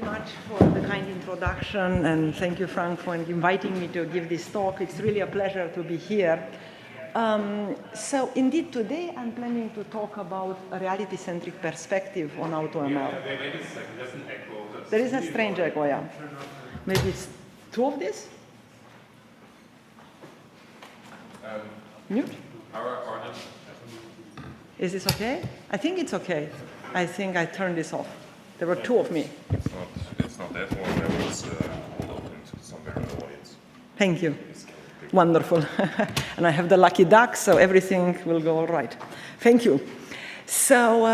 much for the kind introduction, and thank you, Frank, for inviting me to give this talk. It's really a pleasure to be here. So indeed, today I'm planning to talk about a reality-centric perspective on AutoML. Wait a second, there's an echo. There is a strange echo, yeah. Maybe it's two of this? Mute? Is this okay? I think it's okay. I think I turned this off. There were two of me. It's not that one, that was opened somewhere in the audience. Thank you. Wonderful. And I have the lucky duck, so everything will go all right. Thank you. So,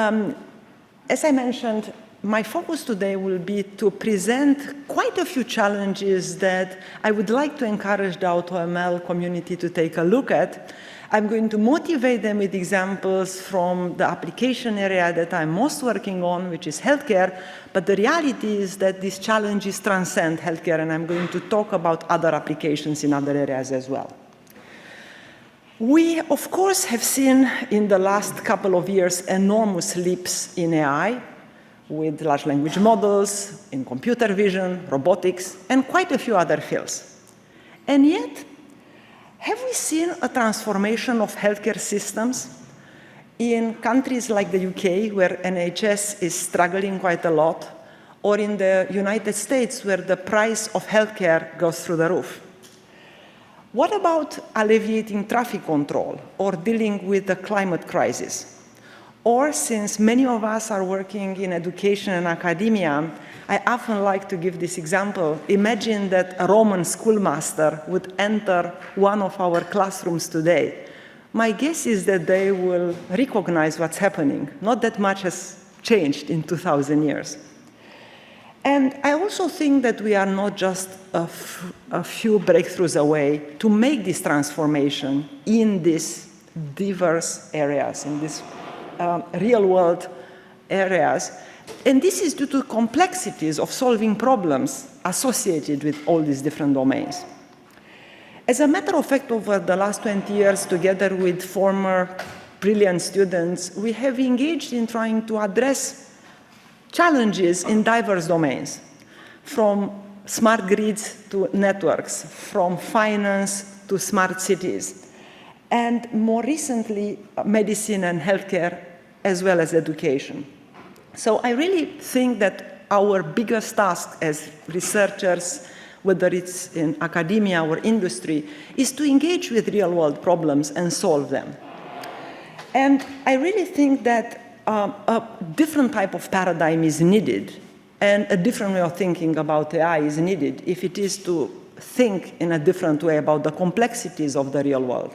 as I mentioned, my focus today will be to present quite a few challenges that I would like to encourage the AutoML community to take a look at. I'm going to motivate them with examples from the application area that I'm most working on, which is healthcare, but the reality is that these challenges transcend healthcare, and I'm going to talk about other applications in other areas as well. We, of course, have seen in the last couple of years enormous leaps in AI, with large language models, in computer vision, robotics, and quite a few other fields. And yet, have we seen a transformation of healthcare systems in countries like the UK, where NHS is struggling quite a lot, or in the United States, where the price of healthcare goes through the roof? What about alleviating traffic control or dealing with the climate crisis? Or, since many of us are working in education and academia, I often like to give this example. Imagine that a Roman schoolmaster would enter one of our classrooms today. My guess is that they will recognize what's happening. Not that much has changed in 2,000 years. And I also think that we are not just a few breakthroughs away to make this transformation in these diverse areas, in these real-world areas. And this is due to complexities of solving problems associated with all these different domains. As a matter of fact, over the last 20 years, together with former brilliant students, we have engaged in trying to address challenges in diverse domains, from smart grids to networks, from finance to smart cities, and more recently, medicine and healthcare, as well as education. So I really think that our biggest task as researchers, whether it's in academia or industry, is to engage with real-world problems and solve them. And I really think that a different type of paradigm is needed, and a different way of thinking about AI is needed if it is to think in a different way about the complexities of the real world.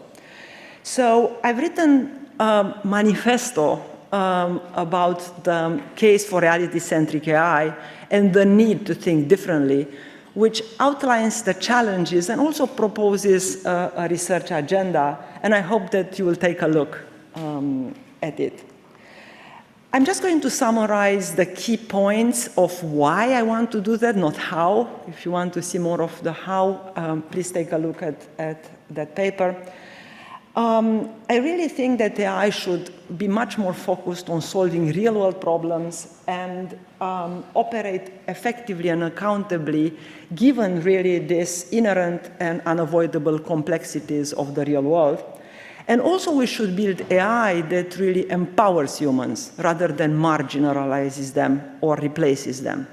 So I've written a manifesto about the case for reality-centric AI and the need to think differently, which outlines the challenges and also proposes a research agenda, and I hope that you will take a look at it. I'm just going to summarize the key points of why I want to do that, not how. If you want to see more of the how, please take a look at that paper. I really think that AI should be much more focused on solving real-world problems and operate effectively and accountably, given really these inherent and unavoidable complexities of the real world. And also we should build AI that really empowers humans rather than marginalizes them or replaces them.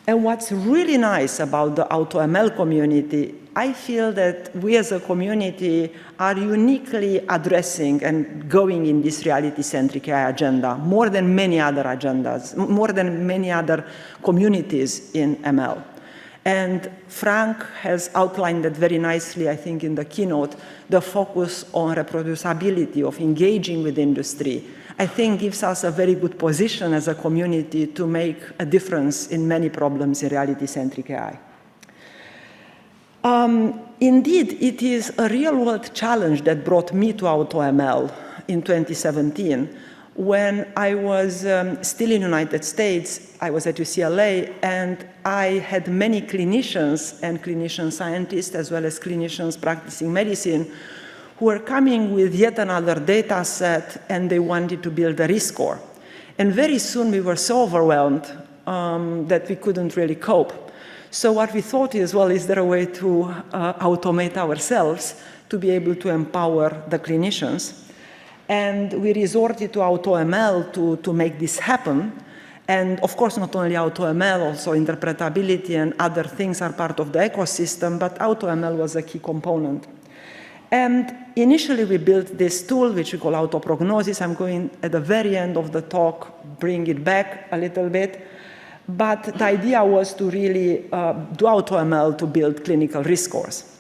And what's really nice about the AutoML community, I feel that we as a community are uniquely addressing and going in this reality-centric AI agenda more than many other agendas, more than many other communities in ML. And Frank has outlined that very nicely, I think, in the keynote. The focus on reproducibility of engaging with industry, I think, gives us a very good position as a community to make a difference in many problems in reality-centric AI. Indeed, it is a real-world challenge that brought me to AutoML in 2017. When I was still in the United States, I was at UCLA, and I had many clinicians and clinician scientists, as well as clinicians practicing medicine, who were coming with yet another data set, and they wanted to build a risk score. And very soon we were so overwhelmed that we couldn't really cope. So what we thought is, well, is there a way to automate ourselves to be able to empower the clinicians? And we resorted to AutoML to make this happen. And of course, not only AutoML, also interpretability and other things are part of the ecosystem, but AutoML was a key component. And initially, we built this tool, which we call autoprognosis. I'm going, at the very end of the talk, bring it back a little bit. But the idea was to really do AutoML to build clinical risk scores.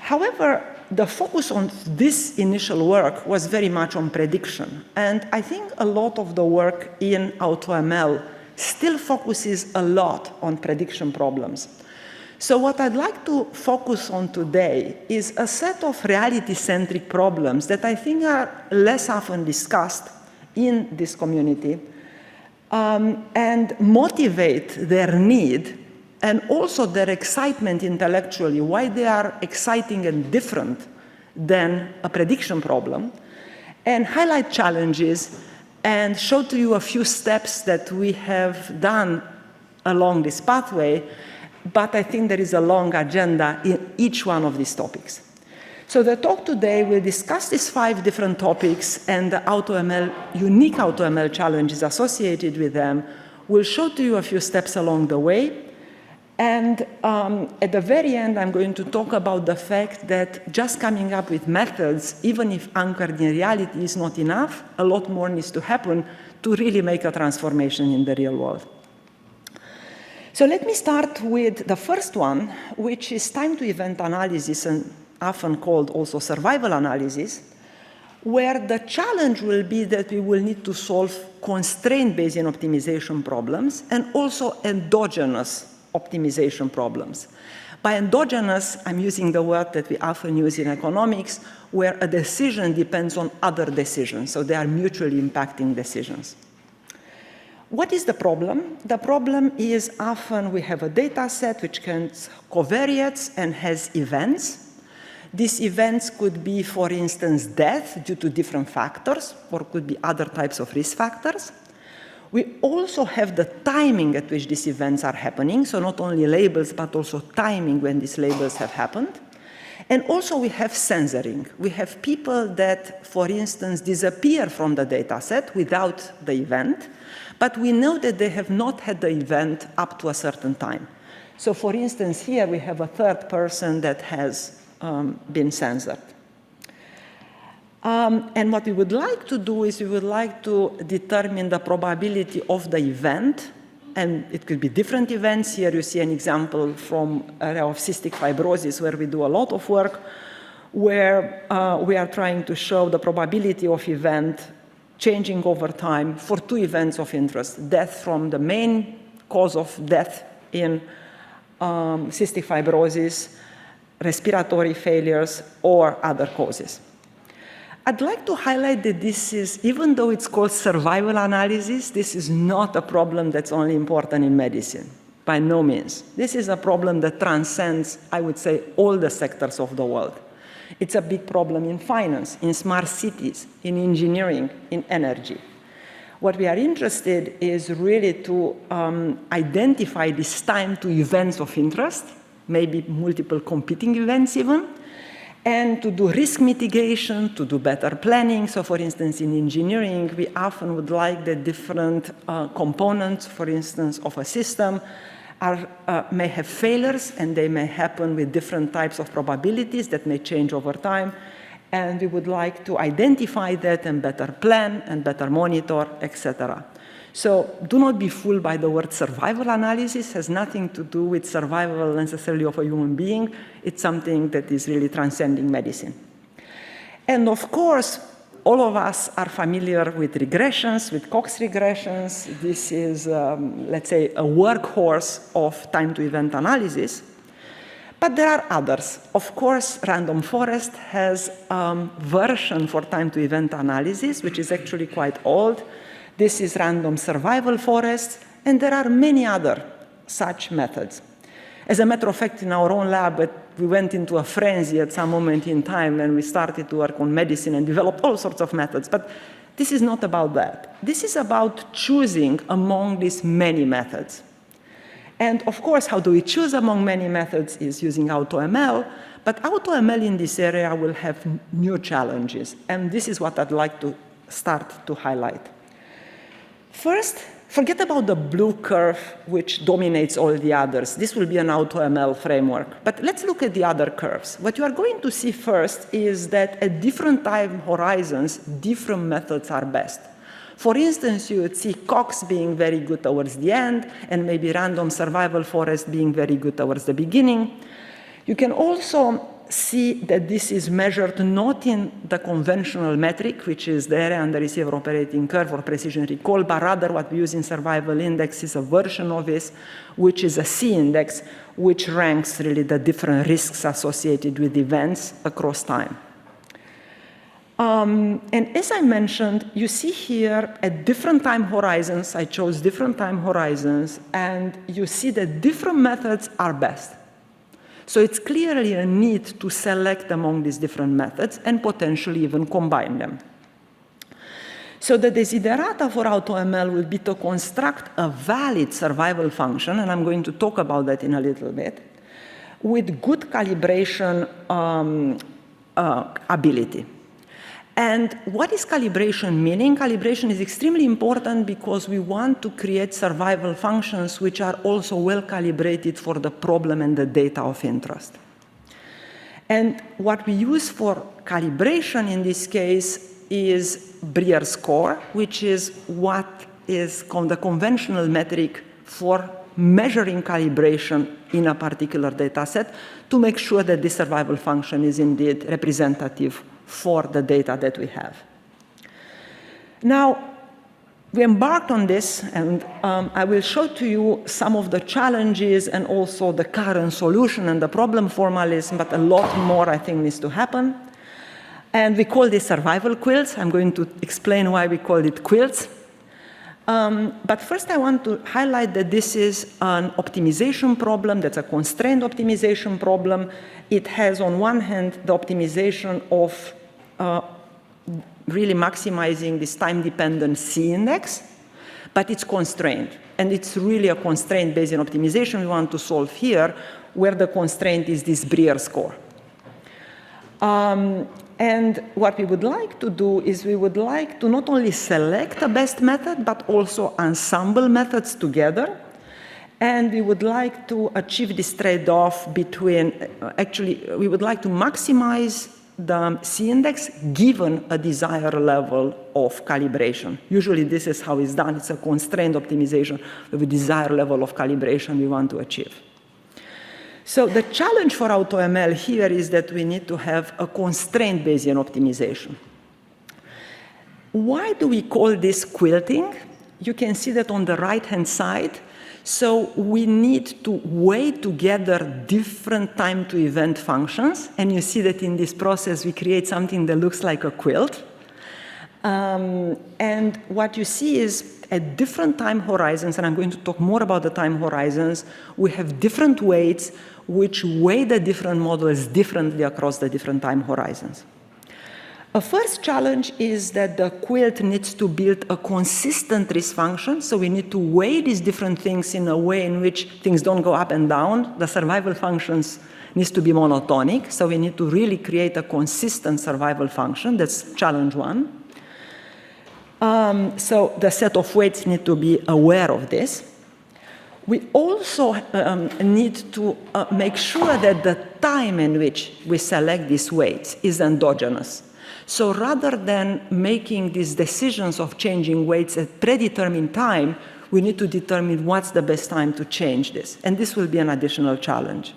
However, the focus on this initial work was very much on prediction. And I think a lot of the work in AutoML still focuses a lot on prediction problems. So what I'd like to focus on today is a set of reality-centric problems that I think are less often discussed in this community and motivate their need and also their excitement intellectually, why they are exciting and different than a prediction problem, and highlight challenges and show to you a few steps that we have done along this pathway, but I think there is a long agenda in each one of these topics. So the talk today will discuss these 5 different topics and the unique AutoML challenges associated with them. We'll show to you a few steps along the way. And at the very end, I'm going to talk about the fact that just coming up with methods, even if anchored in reality, is not enough. A lot more needs to happen to really make a transformation in the real world. So let me start with the first one, which is time-to-event analysis, and often called also survival analysis, where the challenge will be that we will need to solve constraint Bayesian optimization problems and also endogenous optimization problems. By endogenous, I'm using the word that we often use in economics, where a decision depends on other decisions, so they are mutually impacting decisions. What is the problem? The problem is often we have a data set which contains covariates and has events. These events could be, for instance, death due to different factors, or could be other types of risk factors. We also have the timing at which these events are happening, so not only labels, but also timing when these labels have happened. And also we have censoring. We have people that, for instance, disappear from the data set without the event, but we know that they have not had the event up to a certain time. So for instance, here we have a third person that has been censored. And what we would like to do is we would like to determine the probability of the event, and it could be different events. Here you see an example from area of cystic fibrosis where we do a lot of work, where we are trying to show the probability of event changing over time for 2 events of interest: death from the main cause of death in cystic fibrosis, respiratory failures, or other causes. I'd like to highlight that this is, even though it's called survival analysis, this is not a problem that's only important in medicine, by no means. This is a problem that transcends, I would say, all the sectors of the world. It's a big problem in finance, in smart cities, in engineering, in energy. What we are interested is really to identify this time to events of interest, maybe multiple competing events even, and to do risk mitigation, to do better planning. So for instance, in engineering, we often would like the different components, for instance, of a system may have failures, and they may happen with different types of probabilities that may change over time. And we would like to identify that and better plan and better monitor, etc. So do not be fooled by the word survival analysis. It has nothing to do with survival necessarily of a human being. It's something that is really transcending medicine. And of course, all of us are familiar with regressions, with Cox regressions. This is, let's say, a workhorse of time-to-event analysis. But there are others. Of course, Random Forest has a version for time-to-event analysis, which is actually quite old. This is Random Survival Forest, and there are many other such methods. As a matter of fact, in our own lab, we went into a frenzy at some moment in time, and we started to work on medicine and developed all sorts of methods. But this is not about that. This is about choosing among these many methods. And of course, how do we choose among many methods is using AutoML, but AutoML in this area will have new challenges, and this is what I'd like to start to highlight. First, forget about the blue curve, which dominates all the others. This will be an AutoML framework. But let's look at the other curves. What you are going to see first is that at different time horizons, different methods are best. For instance, you would see Cox being very good towards the end, and maybe random survival forest being very good towards the beginning. You can also see that this is measured not in the conventional metric, which is the area under receiver operating curve or precision recall, but rather what we use in survival index is a version of this, which is a C index, which ranks really the different risks associated with events across time. And as I mentioned, you see here at different time horizons, I chose different time horizons, and you see that different methods are best. So it's clearly a need to select among these different methods and potentially even combine them. So the desiderata for AutoML will be to construct a valid survival function, and I'm going to talk about that in a little bit, with good calibration ability. And what is calibration meaning? Calibration is extremely important because we want to create survival functions which are also well calibrated for the problem and the data of interest. And what we use for calibration in this case is Brier score, which is what is called the conventional metric for measuring calibration in a particular data set to make sure that the survival function is indeed representative for the data that we have. Now, we embarked on this, and I will show to you some of the challenges and also the current solution and the problem formalism, but a lot more, I think, needs to happen. And we call this survival quilts. I'm going to explain why we call it quilts. But first, I want to highlight that this is an optimization problem. That's a constrained optimization problem. It has, on one hand, the optimization of really maximizing this time-dependent C index, but it's constrained. And it's really a constraint based on optimization we want to solve here, where the constraint is this Brier score. And what we would like to do is we would like to not only select a best method, but also ensemble methods together. And we would like to achieve this trade-off between, actually, we would like to maximize the C index given a desired level of calibration. Usually this is how it's done. It's a constrained optimization with a desired level of calibration we want to achieve. So the challenge for AutoML here is that we need to have a constraint Bayesian optimization. Why do we call this quilting? You can see that on the right-hand side. So we need to weigh together different time-to-event functions. And you see that in this process, we create something that looks like a quilt. And what you see is at different time horizons, and I'm going to talk more about the time horizons, we have different weights which weigh the different models differently across the different time horizons. A first challenge is that the quilt needs to build a consistent risk function, so we need to weigh these different things in a way in which things don't go up and down. The survival functions needs to be monotonic, so we need to really create a consistent survival function. That's challenge one. So the set of weights need to be aware of this. We also need to make sure that the time in which we select these weights is endogenous. So rather than making these decisions of changing weights at predetermined time, we need to determine what's the best time to change this. And this will be an additional challenge.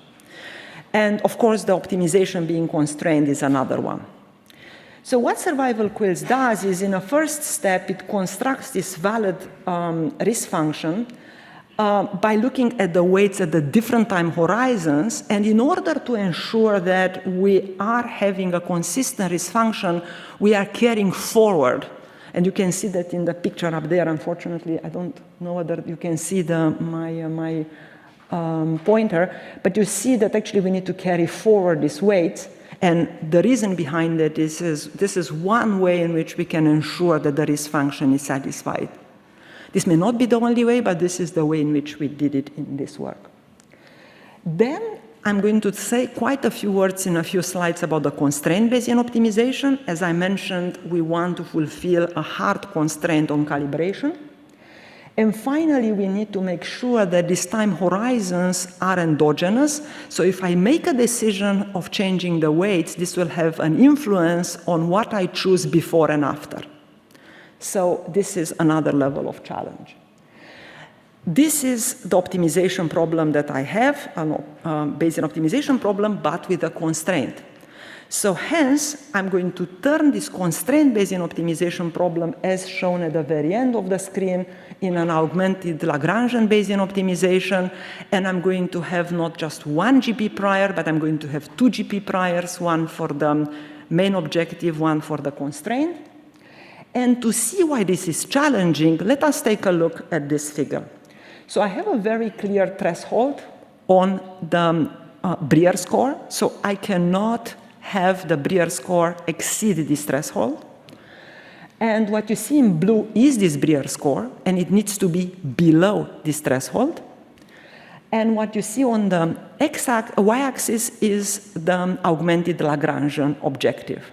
And of course, the optimization being constrained is another one. So what survival quilts does is, in a first step, it constructs this valid risk function by looking at the weights at the different time horizons. And in order to ensure that we are having a consistent risk function, we are carrying forward. And you can see that in the picture up there. Unfortunately, I don't know whether you can see my pointer, but you see that actually we need to carry forward these weights. And the reason behind it is this is one way in which we can ensure that the risk function is satisfied. This may not be the only way, but this is the way in which we did it in this work. Then I'm going to say quite a few words in a few slides about the constraint Bayesian optimization. As I mentioned, we want to fulfill a hard constraint on calibration. And finally, we need to make sure that these time horizons are endogenous. So if I make a decision of changing the weights, this will have an influence on what I choose before and after. So this is another level of challenge. This is the optimization problem that I have, a Bayesian optimization problem, but with a constraint. So hence, I'm going to turn this constraint Bayesian optimization problem, as shown at the very end of the screen, in an augmented Lagrangian Bayesian optimization, and I'm going to have not just one GP prior, but I'm going to have two GP priors, one for the main objective, one for the constraint. And to see why this is challenging, let us take a look at this figure. So I have a very clear threshold on the Brier score, so I cannot have the Brier score exceed this threshold. And what you see in blue is this Brier score, and it needs to be below this threshold. And what you see on the y-axis is the augmented Lagrangian objective.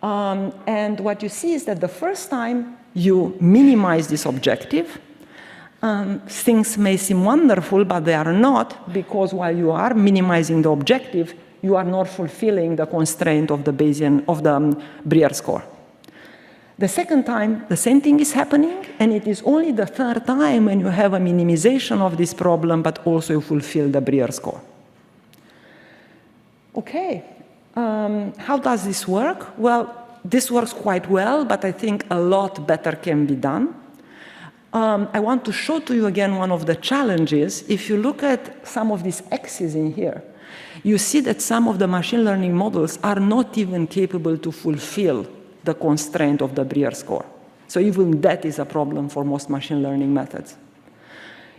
And what you see is that the first time you minimize this objective, things may seem wonderful, but they are not, because while you are minimizing the objective, you are not fulfilling the constraint of the Bayesian, of the Brier score. The second time, the same thing is happening, and it is only the third time when you have a minimization of this problem, but also you fulfill the Brier score. Okay, how does this work? Well, this works quite well, but I think a lot better can be done. I want to show to you again one of the challenges. If you look at some of these X's in here, you see that some of the machine learning models are not even capable to fulfill the constraint of the Brier score. So even that is a problem for most machine learning methods.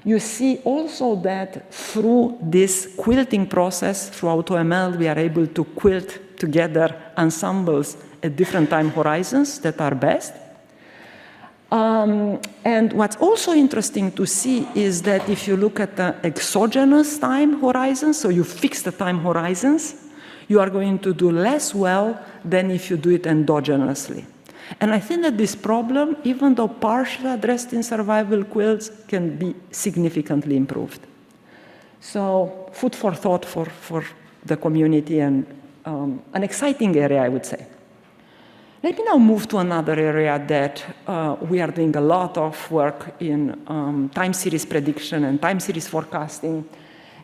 You see also that through this quilting process, through AutoML, we are able to quilt together ensembles at different time horizons that are best. And what's also interesting to see is that if you look at the exogenous time horizons, so you fix the time horizons, you are going to do less well than if you do it endogenously. And I think that this problem, even though partially addressed in survival quilts, can be significantly improved. So food for thought for the community, and an exciting area, I would say. Let me now move to another area that we are doing a lot of work in time series prediction and time series forecasting.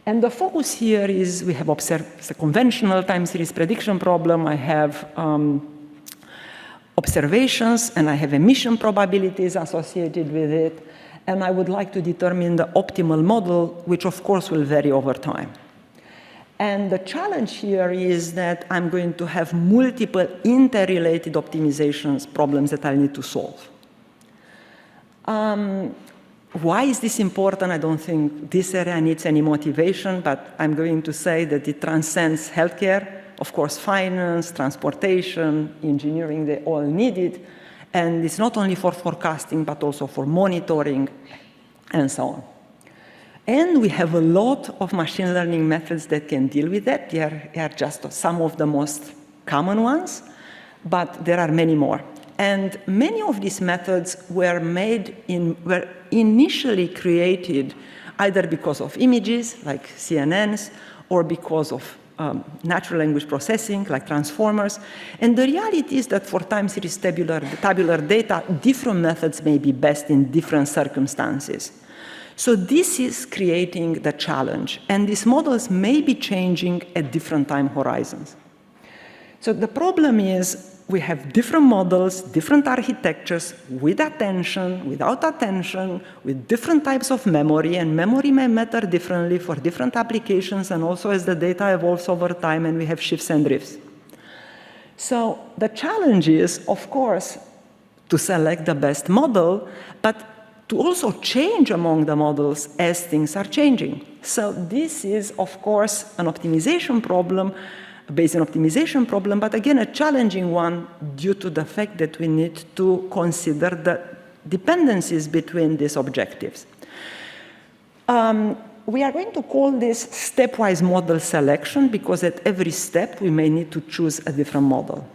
And the focus here is we have observed the conventional time series prediction problem. I have observations, and I have emission probabilities associated with it. And I would like to determine the optimal model, which of course will vary over time. And the challenge here is that I'm going to have multiple interrelated optimizations problems that I need to solve. Why is this important? I don't think this area needs any motivation, but I'm going to say that it transcends healthcare. Of course, finance, transportation, engineering, they all need it. And it's not only for forecasting, but also for monitoring, and so on. And we have a lot of machine learning methods that can deal with that. They are just some of the most common ones, but there are many more. And many of these methods were initially created either because of images, like CNNs, or because of natural language processing, like transformers. And the reality is that for time series tabular data, different methods may be best in different circumstances. So this is creating the challenge, and these models may be changing at different time horizons. So the problem is we have different models, different architectures, with attention, without attention, with different types of memory, and memory may matter differently for different applications, and also as the data evolves over time and we have shifts and drifts. So the challenge is, of course, to select the best model, but to also change among the models as things are changing. So this is, of course, an optimization problem Bayesian optimization problem, but again, a challenging one due to the fact that we need to consider the dependencies between these objectives. We are going to call this stepwise model selection because at every step we may need to choose a different model.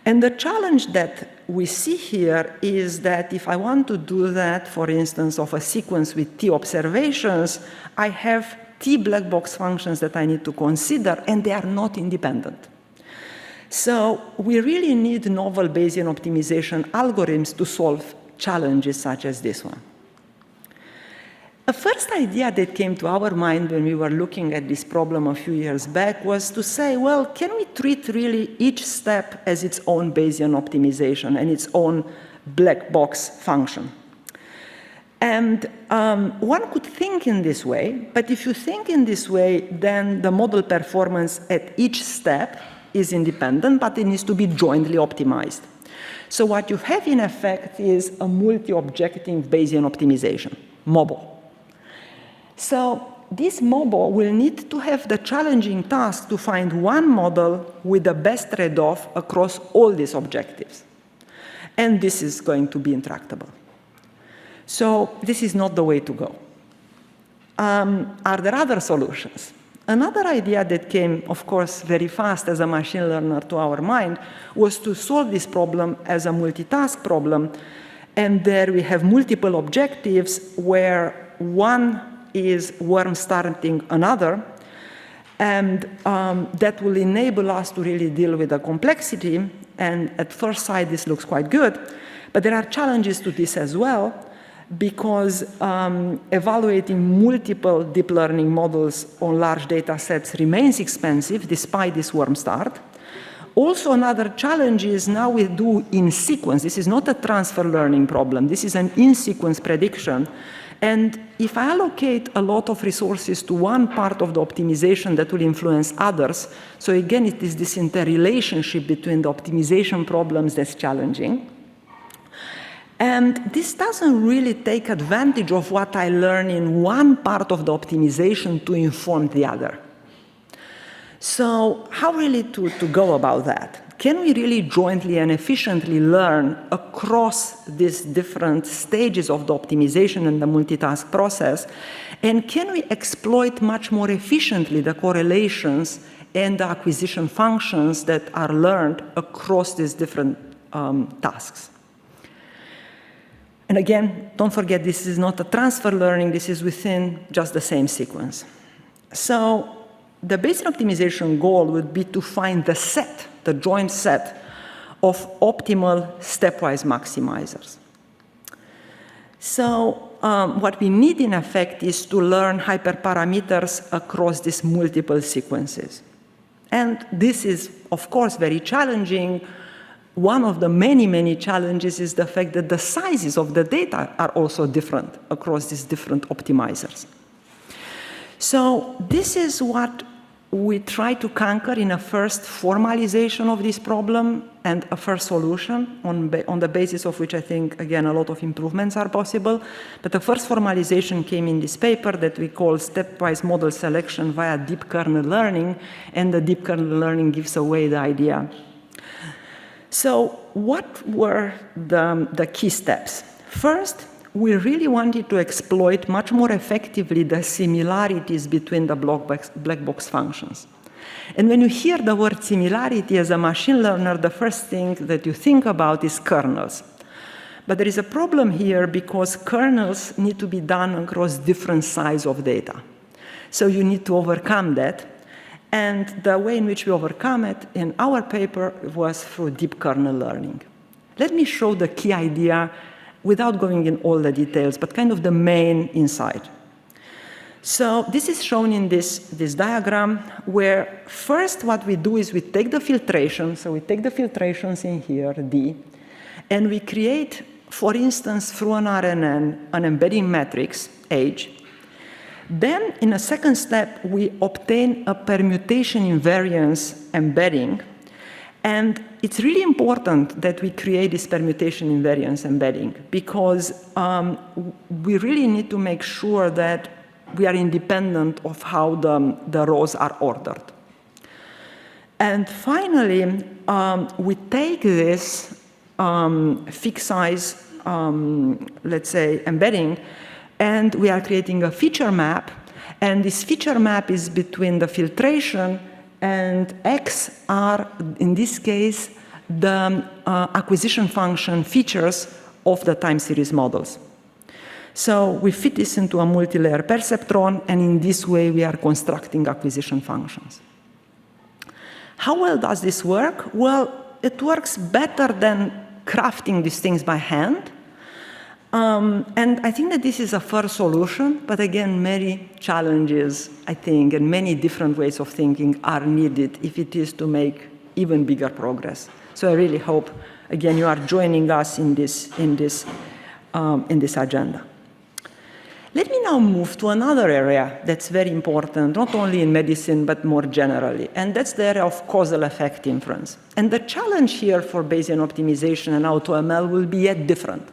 And the challenge that we see here is that if I want to do that, for instance, of a sequence with t observations, I have t black box functions that I need to consider, and they are not independent. So we really need novel Bayesian optimization algorithms to solve challenges such as this one. The first idea that came to our mind when we were looking at this problem a few years back was to say, well, can we treat really each step as its own Bayesian optimization and its own black box function? And one could think in this way, but if you think in this way, then the model performance at each step is independent, but it needs to be jointly optimized. So what you have in effect is a multi-objective Bayesian optimization, MOBO. So this MOBO will need to have the challenging task to find one model with the best trade-off across all these objectives. And this is going to be intractable. So this is not the way to go. Are there other solutions? Another idea that came, of course, very fast as a machine learner to our mind was to solve this problem as a multitask problem. And there we have multiple objectives where one is worm starting another. And that will enable us to really deal with the complexity. And at first sight, this looks quite good. But there are challenges to this as well, because evaluating multiple deep learning models on large data sets remains expensive despite this worm start. Also, another challenge is now we do in sequence. This is not a transfer learning problem. This is an in-sequence prediction. And if I allocate a lot of resources to one part of the optimization, that will influence others. So again, it is this interrelationship between the optimization problems that's challenging. And this doesn't really take advantage of what I learn in one part of the optimization to inform the other. So how really to go about that? Can we really jointly and efficiently learn across these different stages of the optimization and the multitask process? And can we exploit much more efficiently the correlations and the acquisition functions that are learned across these different tasks? And again, don't forget, this is not a transfer learning. This is within just the same sequence. So the Bayesian optimization goal would be to find the set, the joint set of optimal stepwise maximizers. So what we need, in effect, is to learn hyperparameters across these multiple sequences. And this is, of course, very challenging. One of the many, many challenges is the fact that the sizes of the data are also different across these different optimizers. So this is what we try to conquer in a first formalization of this problem and a first solution on the basis of which I think, again, a lot of improvements are possible. But the first formalization came in this paper that we call stepwise model selection via deep kernel learning, and the deep kernel learning gives away the idea. So what were the key steps? First, we really wanted to exploit much more effectively the similarities between the black box functions. And when you hear the word similarity as a machine learner, the first thing that you think about is kernels. But there is a problem here because kernels need to be done across different sizes of data. So you need to overcome that. And the way in which we overcome it in our paper was through deep kernel learning. Let me show the key idea without going in all the details, but kind of the main insight. So this is shown in this diagram, where first what we do is we take the filtration. So we take the filtrations in here, D, and we create, for instance, through an RNN, an embedding matrix, H. Then, in a second step, we obtain a permutation invariance embedding. And it's really important that we create this permutation invariance embedding, because we really need to make sure that we are independent of how the rows are ordered. And finally, we take this fixed size, let's say, embedding, and we are creating a feature map. And this feature map is between the filtration and X are, in this case, the acquisition function features of the time series models. So we fit this into a multi-layer perceptron, and in this way we are constructing acquisition functions. How well does this work? Well, it works better than crafting these things by hand. And I think that this is a fair solution, but again, many challenges, I think, and many different ways of thinking are needed if it is to make even bigger progress. So I really hope, again, you are joining us in this agenda. Let me now move to another area that's very important, not only in medicine, but more generally, and that's the area of causal effect inference. And the challenge here for Bayesian optimization and AutoML will be yet different.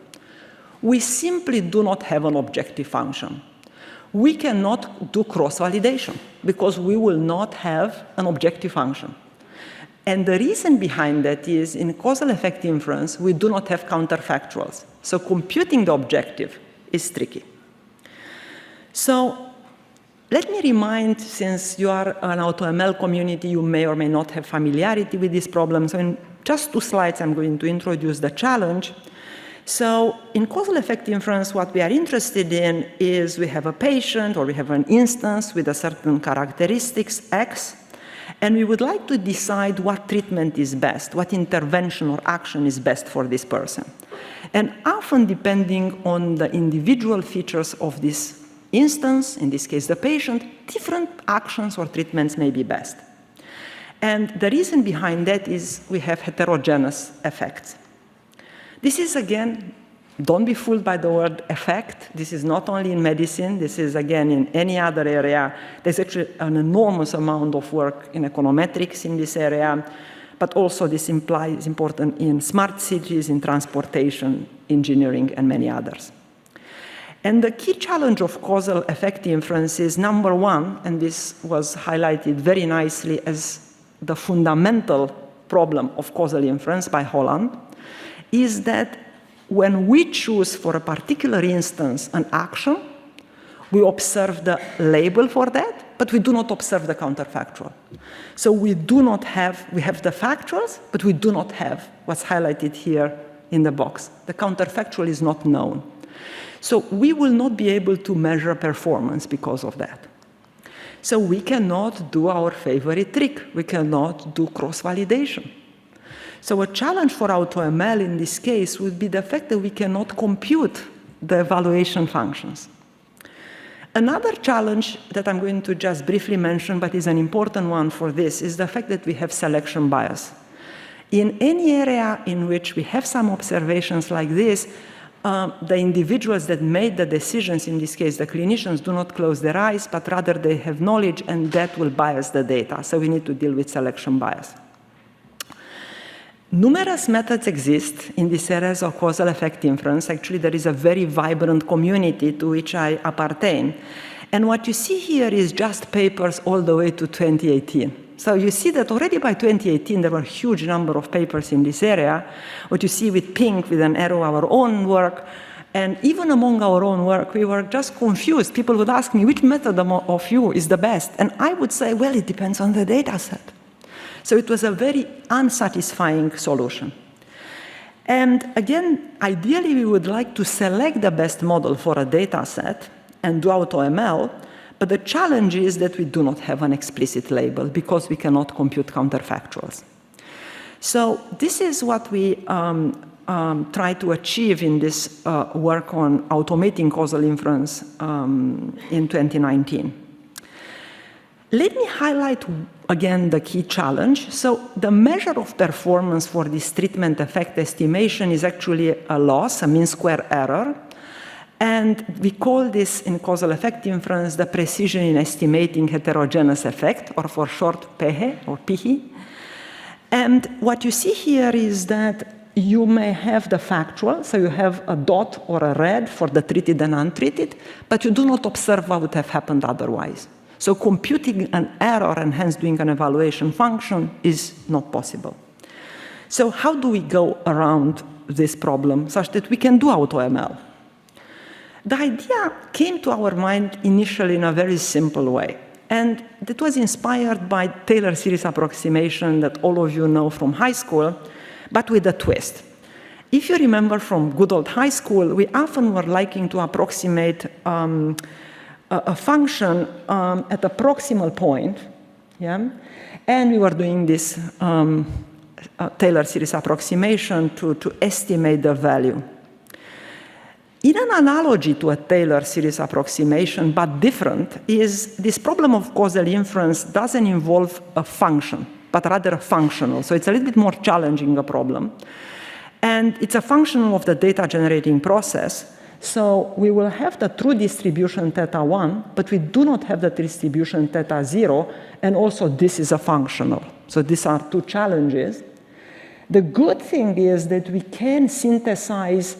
We simply do not have an objective function. We cannot do cross-validation because we will not have an objective function. And the reason behind that is in causal effect inference, we do not have counterfactuals. So computing the objective is tricky. So let me remind, since you are an AutoML community, you may or may not have familiarity with this problem. So in just 2 slides, I'm going to introduce the challenge. So in causal effect inference, what we are interested in is we have a patient or we have an instance with a certain characteristics, X, and we would like to decide what treatment is best, what intervention or action is best for this person. And often, depending on the individual features of this instance, in this case the patient, different actions or treatments may be best. And the reason behind that is we have heterogeneous effects. This is, again, don't be fooled by the word effect. This is not only in medicine. This is, again, in any other area. There's actually an enormous amount of work in econometrics in this area, but also this is important in smart cities, in transportation, engineering, and many others. And the key challenge of causal effect inference is, number one, and this was highlighted very nicely as the fundamental problem of causal inference by Holland, is that when we choose for a particular instance an action, we observe the label for that, but we do not observe the counterfactual. So we have the factuals, but we do not have what's highlighted here in the box. The counterfactual is not known. So we will not be able to measure performance because of that. So we cannot do our favorite trick. We cannot do cross-validation. So a challenge for AutoML in this case would be the fact that we cannot compute the evaluation functions. Another challenge that I'm going to just briefly mention, but is an important one for this, is the fact that we have selection bias. In any area in which we have some observations like this, the individuals that made the decisions, in this case the clinicians, do not close their eyes, but rather they have knowledge, and that will bias the data. So we need to deal with selection bias. Numerous methods exist in these areas of causal effect inference. Actually, there is a very vibrant community to which I appertain. And what you see here is just papers all the way to 2018. So you see that already by 2018, there were a huge number of papers in this area. What you see with pink, with an arrow, our own work. And even among our own work, we were just confused. People would ask me, which method of you is the best? And I would say, well, it depends on the data set. So it was a very unsatisfying solution. And again, ideally, we would like to select the best model for a data set and do AutoML, but the challenge is that we do not have an explicit label because we cannot compute counterfactuals. So this is what we try to achieve in this work on automating causal inference in 2019. Let me highlight again the key challenge. So the measure of performance for this treatment effect estimation is actually a loss, a mean square error. And we call this in causal effect inference the precision in estimating heterogeneous effect, or for short PEHE or PIHI. And what you see here is that you may have the factual, so you have a dot or a red for the treated and untreated, but you do not observe what would have happened otherwise. So computing an error and hence doing an evaluation function is not possible. So how do we go around this problem such that we can do AutoML? The idea came to our mind initially in a very simple way. And that was inspired by Taylor series approximation that all of you know from high school, but with a twist. If you remember from good old high school, we often were liking to approximate a function at a proximal point, yeah? And we were doing this Taylor series approximation to estimate the value. In an analogy to a Taylor series approximation, but different, is this problem of causal inference doesn't involve a function, but rather a functional. So it's a little bit more challenging a problem. And it's a function of the data generating process. So we will have the true distribution theta 1, but we do not have the distribution theta 0, and also this is a functional. So these are two challenges. The good thing is that we can synthesize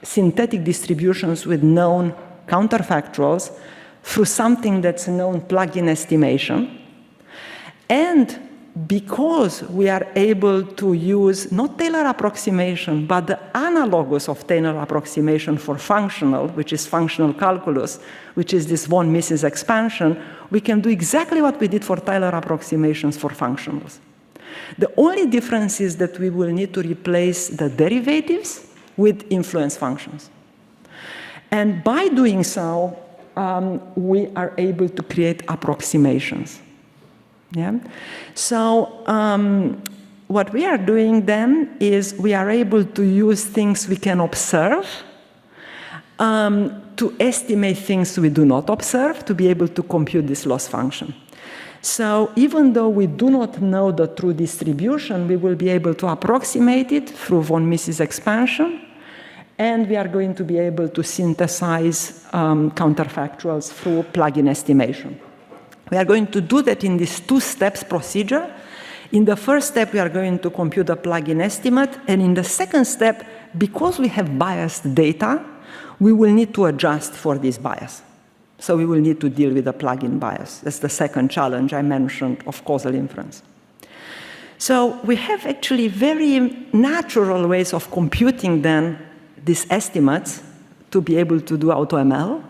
synthetic distributions with known counterfactuals through something that's known plug-in estimation. And because we are able to use not Taylor approximation, but the analogous of Taylor approximation for functional, which is functional calculus, which is this von Mises expansion, we can do exactly what we did for Taylor approximations for functionals. The only difference is that we will need to replace the derivatives with influence functions. And by doing so, we are able to create approximations. Yeah? So what we are doing then is we are able to use things we can observe to estimate things we do not observe to be able to compute this loss function. So even though we do not know the true distribution, we will be able to approximate it through von Mises expansion, and we are going to be able to synthesize counterfactuals through plug-in estimation. We are going to do that in this two-steps procedure. In the first step, we are going to compute a plug-in estimate, and in the second step, because we have biased data, we will need to adjust for this bias. So we will need to deal with the plug-in bias. That's the second challenge I mentioned of causal inference. So we have actually very natural ways of computing then these estimates to be able to do AutoML.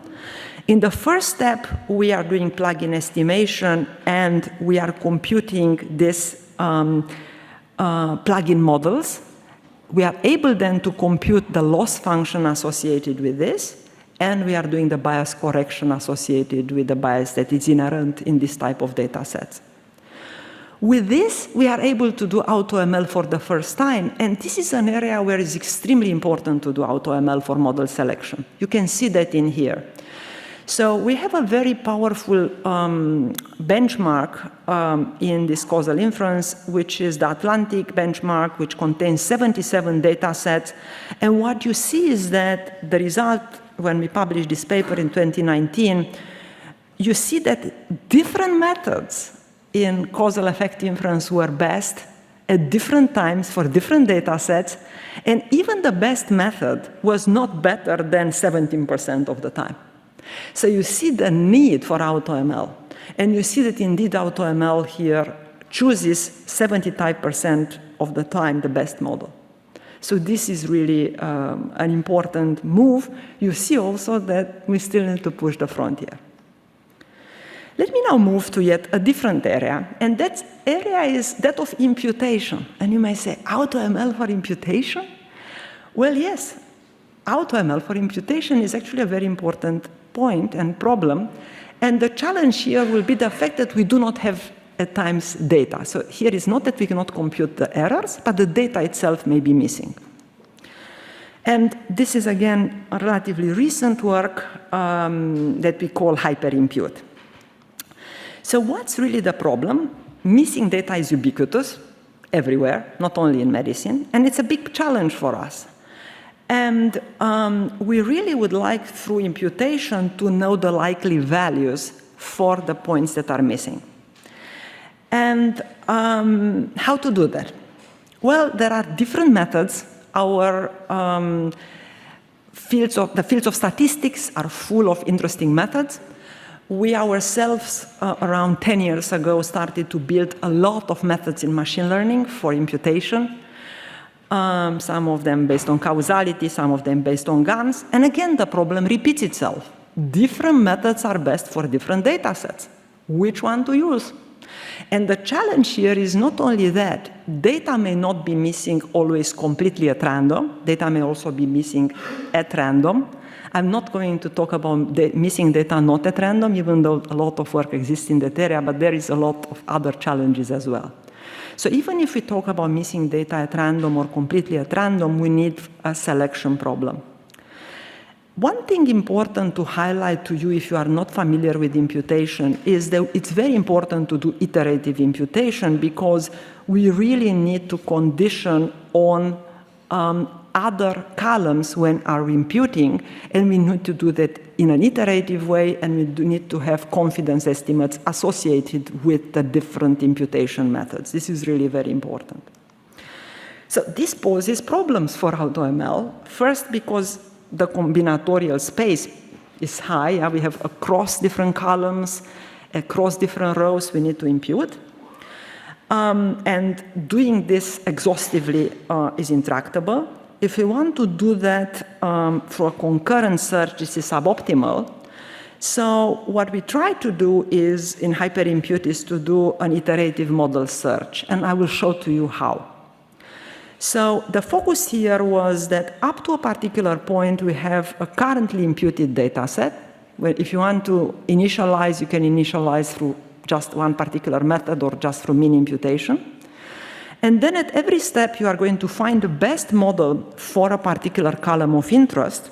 In the first step, we are doing plug-in estimation, and we are computing these plug-in models. We are able then to compute the loss function associated with this, and we are doing the bias correction associated with the bias that is inherent in this type of data sets. With this, we are able to do AutoML for the first time, and this is an area where it's extremely important to do AutoML for model selection. You can see that in here. So we have a very powerful benchmark in this causal inference, which is the Atlantic benchmark, which contains 77 data sets. And what you see is that the result, when we published this paper in 2019, you see that different methods in causal effect inference were best at different times for different data sets, and even the best method was not better than 17% of the time. So you see the need for AutoML, and you see that indeed AutoML here chooses 75% of the time the best model. So this is really an important move. You see also that we still need to push the frontier. Let me now move to yet a different area, and that area is that of imputation. And you may say, AutoML for imputation? Well, yes, AutoML for imputation is actually a very important point and problem, and the challenge here will be the fact that we do not have at times data. So here is not that we cannot compute the errors, but the data itself may be missing. And this is again a relatively recent work that we call hyperimpute. So what's really the problem? Missing data is ubiquitous everywhere, not only in medicine, and it's a big challenge for us. And we really would like, through imputation, to know the likely values for the points that are missing. And how to do that? Well, there are different methods. Our the fields of statistics are full of interesting methods. We ourselves, around 10 years ago, started to build a lot of methods in machine learning for imputation. Some of them based on causality, some of them based on GANs. And again, the problem repeats itself. Different methods are best for different data sets. Which one to use? And the challenge here is not only that, data may not be missing always completely at random. Data may also be missing at random. I'm not going to talk about missing data not at random, even though a lot of work exists in that area, but there is a lot of other challenges as well. So even if we talk about missing data at random or completely at random, we need a selection problem. One thing important to highlight to you if you are not familiar with imputation is that it's very important to do iterative imputation because we really need to condition on other columns when are imputing, and we need to do that in an iterative way, and we do need to have confidence estimates associated with the different imputation methods. This is really very important. So this poses problems for AutoML. First, because the combinatorial space is high. We have across different columns, across different rows, we need to impute. And doing this exhaustively is intractable. If we want to do that for a concurrent search, this is suboptimal. So what we try to do is, in hyperimpute, is to do an iterative model search. And I will show to you how. So the focus here was that up to a particular point, we have a currently imputed data set. Where if you want to initialize, you can initialize through just one particular method or just through mean imputation. And then at every step, you are going to find the best model for a particular column of interest.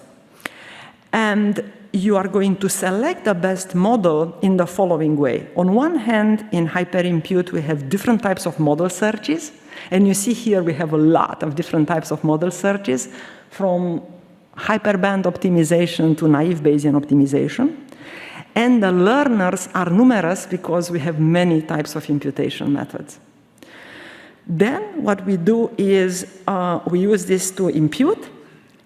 And you are going to select the best model in the following way. On one hand, in hyperimpute, we have different types of model searches. And you see here we have a lot of different types of model searches, from hyperband optimization to naive Bayesian optimization. And the learners are numerous because we have many types of imputation methods. Then what we do is we use this to impute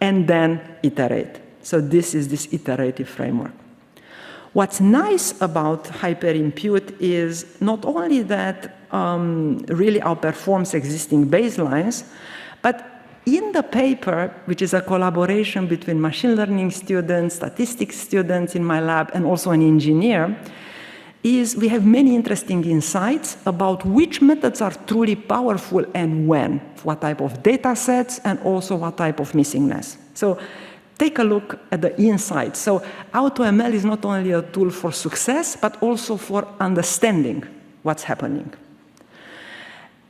and then iterate. So this is this iterative framework. What's nice about hyperimpute is not only that really outperforms existing baselines, but in the paper, which is a collaboration between machine learning students, statistics students in my lab, and also an engineer, is we have many interesting insights about which methods are truly powerful and when, what type of data sets, and also what type of missingness. So take a look at the insights. So AutoML is not only a tool for success, but also for understanding what's happening.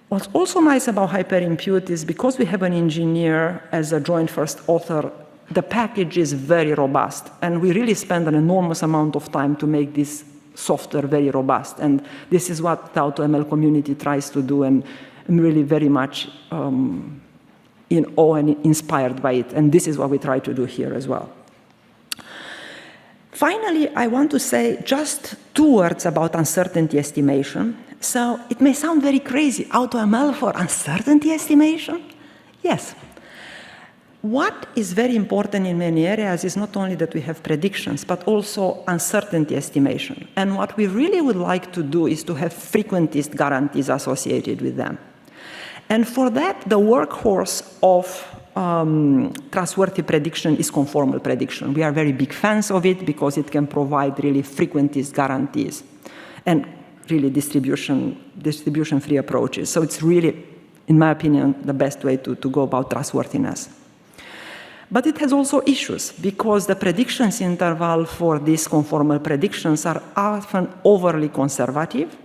What's also nice about hyperimpute is because we have an engineer as a joint first author, the package is very robust. And we really spend an enormous amount of time to make this software very robust. And this is what the AutoML community tries to do, and I'm really very much in awe and inspired by it. And this is what we try to do here as well. Finally, I want to say just 2 words about uncertainty estimation. So it may sound very crazy, AutoML for uncertainty estimation? Yes. What is very important in many areas is not only that we have predictions, but also uncertainty estimation. And what we really would like to do is to have frequentist guarantees associated with them. And for that, the workhorse of trustworthy prediction is conformal prediction. We are very big fans of it because it can provide really frequentist guarantees and really distribution-free approaches. So it's really, in my opinion, the best way to go about trustworthiness. But it has also issues because the predictions interval for these conformal predictions are often overly conservative.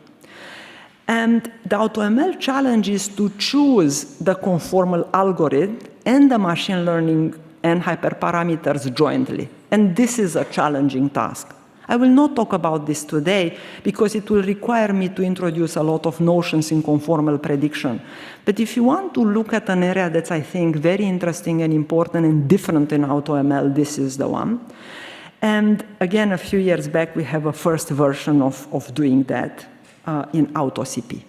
And the AutoML challenge is to choose the conformal algorithm and the machine learning and hyperparameters jointly. And this is a challenging task. I will not talk about this today because it will require me to introduce a lot of notions in conformal prediction. But if you want to look at an area that's, I think, very interesting and important and different in AutoML, this is the one. And again, a few years back, we have a first version of doing that in AutoCP.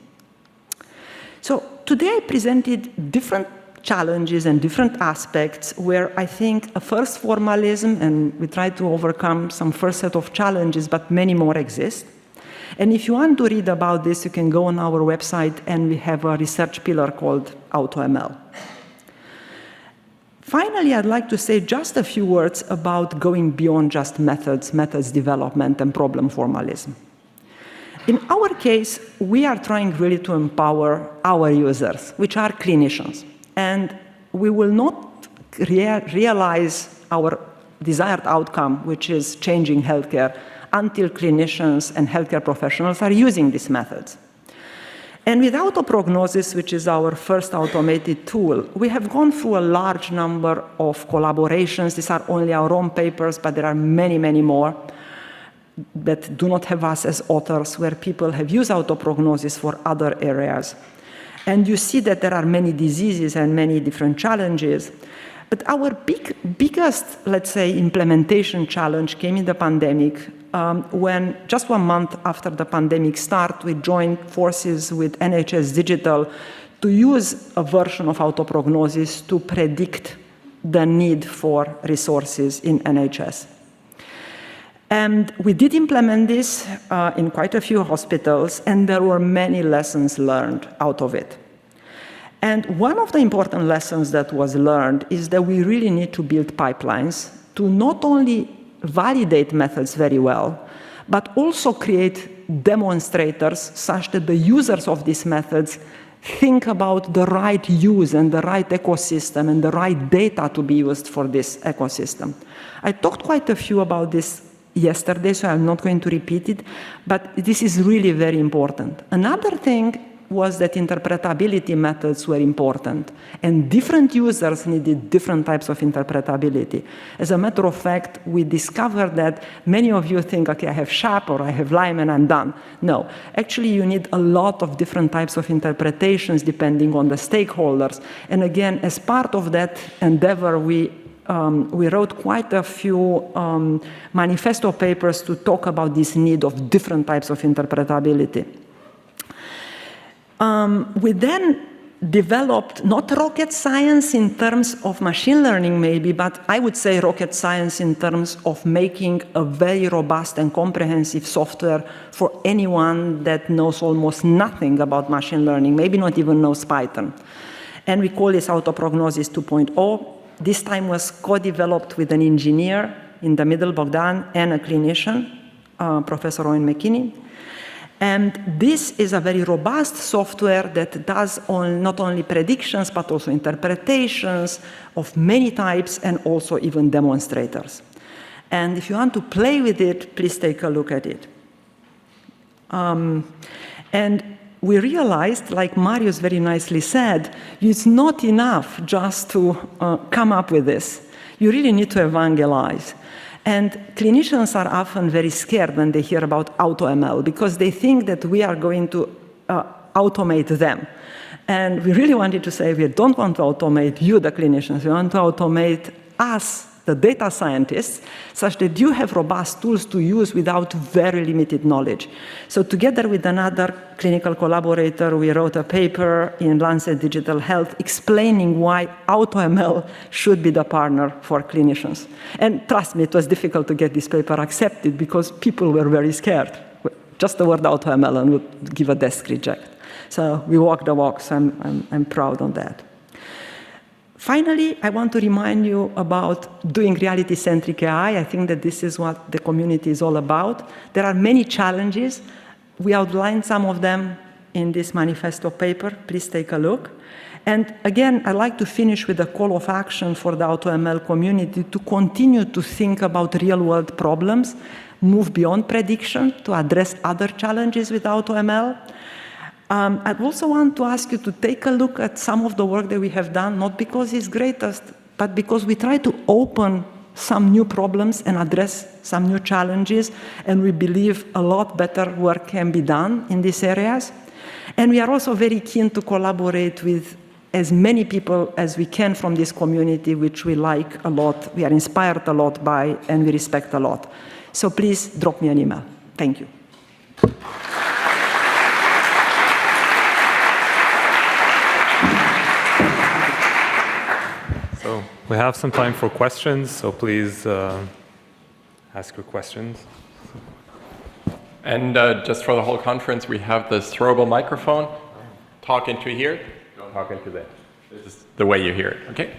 So today I presented different challenges and different aspects where I think a first formalism, and we try to overcome some first set of challenges, but many more exist. And if you want to read about this, you can go on our website, and we have a research pillar called AutoML. Finally, I'd like to say just a few words about going beyond just methods development, and problem formalism. In our case, we are trying really to empower our users, which are clinicians. And we will not realize our desired outcome, which is changing healthcare, until clinicians and healthcare professionals are using these methods. And with AutoPrognosis, which is our first automated tool, we have gone through a large number of collaborations. These are only our own papers, but there are many, many more that do not have us as authors, where people have used AutoPrognosis for other areas. And you see that there are many diseases and many different challenges. But our biggest, let's say, implementation challenge came in the pandemic, when just 1 month after the pandemic started, we joined forces with NHS Digital to use a version of AutoPrognosis to predict the need for resources in NHS. And we did implement this in quite a few hospitals, and there were many lessons learned out of it. And one of the important lessons that was learned is that we really need to build pipelines to not only validate methods very well, but also create demonstrators such that the users of these methods think about the right use and the right ecosystem and the right data to be used for this ecosystem. I talked quite a few about this yesterday, so I'm not going to repeat it, but this is really very important. Another thing was that interpretability methods were important, and different users needed different types of interpretability. As a matter of fact, we discovered that many of you think, okay, I have Schaar or I have Lime and I'm done. No, actually you need a lot of different types of interpretations depending on the stakeholders. And again, as part of that endeavor, we wrote quite a few manifesto papers to talk about this need of different types of interpretability. We then developed not rocket science in terms of machine learning maybe, but I would say rocket science in terms of making a very robust and comprehensive software for anyone that knows almost nothing about machine learning, maybe not even knows Python. And we call this AutoPrognosis 2.0. This time was co-developed with an engineer in the middle, Bogdan, and a clinician, Professor Owen McKinney. And this is a very robust software that does not only predictions, but also interpretations of many types and also even demonstrators. And if you want to play with it, please take a look at it. And we realized, like Marius very nicely said, it's not enough just to come up with this. You really need to evangelize. And clinicians are often very scared when they hear about AutoML because they think that we are going to automate them. And we really wanted to say we don't want to automate you, the clinicians. We want to automate us, the data scientists, such that you have robust tools to use without very limited knowledge. So together with another clinical collaborator, we wrote a paper in Lancet Digital Health explaining why AutoML should be the partner for clinicians. And trust me, it was difficult to get this paper accepted because people were very scared. Just the word AutoML and would give a desk reject. So we walked the walk, so I'm proud on that. Finally, I want to remind you about doing reality-centric AI. I think that this is what the community is all about. There are many challenges. We outlined some of them in this manifesto paper. Please take a look. And again, I'd like to finish with a call of action for the AutoML community to continue to think about real-world problems, move beyond prediction to address other challenges with AutoML. I'd also want to ask you to take a look at some of the work that we have done, not because it's greatest, but because we try to open some new problems and address some new challenges, and we believe a lot better work can be done in these areas. And we are also very keen to collaborate with as many people as we can from this community, which we like a lot, we are inspired a lot by, and we respect a lot. So please drop me an email. Thank you. So we have some time for questions, so please ask your questions. And just for the whole conference, we have this throwable microphone. Talk into here, don't talk into there. This is the way you hear it, okay?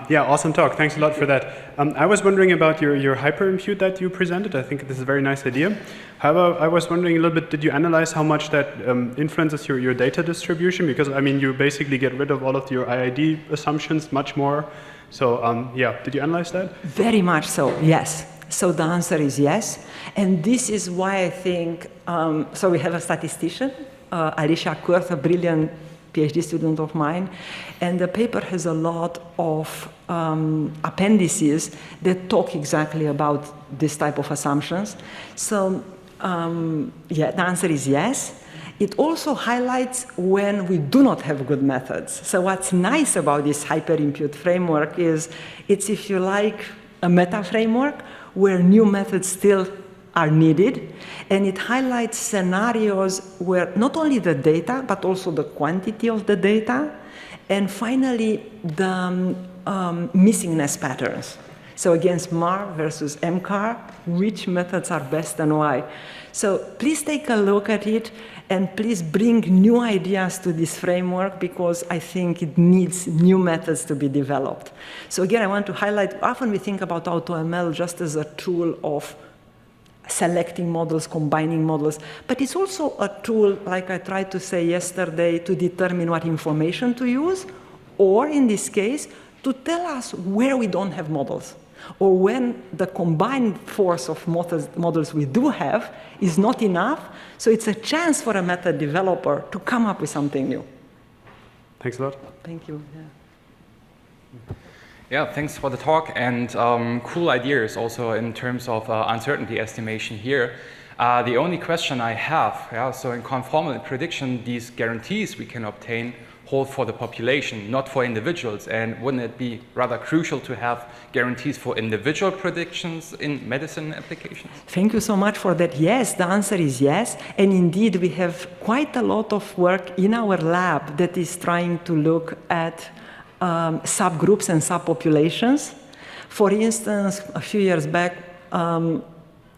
Yeah, awesome talk. Thanks a lot for that. I was wondering about your hyperimpute that you presented. I think this is a very nice idea. However, I was wondering a little bit, did you analyze how much that influences your data distribution? Because, I mean, you basically get rid of all of your IID assumptions much more. So, yeah, did you analyze that? Very much so, yes. So the answer is yes. And this is why I think, so we have a statistician, Alicia Kurth, a brilliant PhD student of mine, and the paper has a lot of appendices that talk exactly about this type of assumptions. So yeah, the answer is yes. It also highlights when we do not have good methods. So what's nice about this hyperimpute framework is it's, if you like, a meta framework where new methods still are needed, and it highlights scenarios where not only the data, but also the quantity of the data, and finally, the missingness patterns. So against MAR versus MCAR, which methods are best and why? So please take a look at it, and please bring new ideas to this framework, because I think it needs new methods to be developed. So again, I want to highlight, often we think about AutoML just as a tool of selecting models, combining models, but it's also a tool, like I tried to say yesterday, to determine what information to use, or in this case, to tell us where we don't have models, or when the combined force of models we do have is not enough. So it's a chance for a method developer to come up with something new. Thanks a lot. Thank you. Yeah. Yeah, thanks for the talk, and cool ideas also in terms of uncertainty estimation here. The only question I have, so in conformal prediction, these guarantees we can obtain hold for the population, not for individuals, and wouldn't it be rather crucial to have guarantees for individual predictions in medicine applications? Thank you so much for that. Yes, the answer is yes, and indeed we have quite a lot of work in our lab that is trying to look at subgroups and subpopulations. For instance, a few years back,